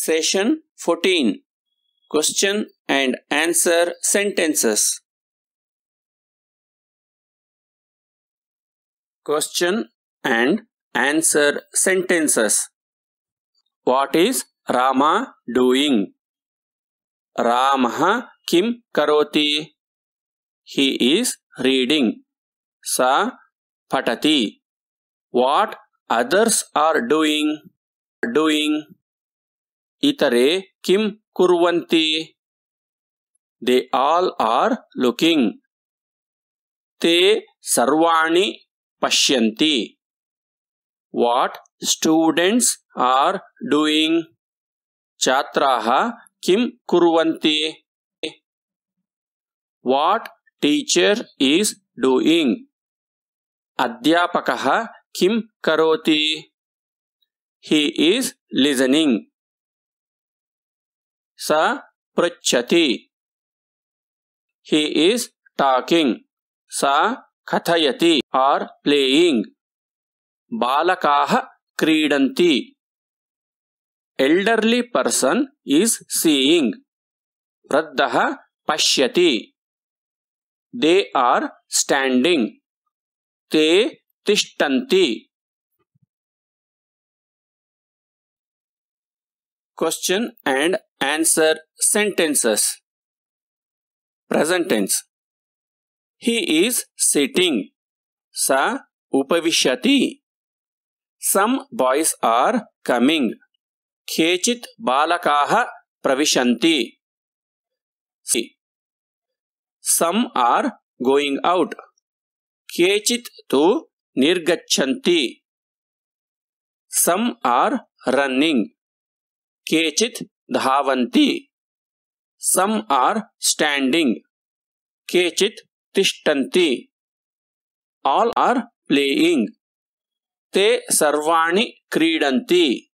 Session 14. Question and answer sentences. Question and answer sentences. What is Rama doing? Ramah kim karoti? He is reading. Sa patati. What others are doing? Itare kim kurvanti? They all are looking. Te sarvani pashyanti. What students are doing? Chatraha kim kurvanti? What teacher is doing? Adhyapakaha kim karoti? He is listening. Sa pruchati. He is talking. Sa kathayati or playing. Balakaha kridanti. Elderly person is seeing. Vraddaha pashyati. They are standing. Te tishtanti. Question and answer sentences. Present tense. He is sitting. Sa upavishyati. Some boys are coming. Kechit balakaha pravishanti. Some are going out. Kechit tu nirgachanti. Some are running. Kechit dhavanti. Some are standing. Kechit tishtanti. All are playing. Te sarvani kridanti.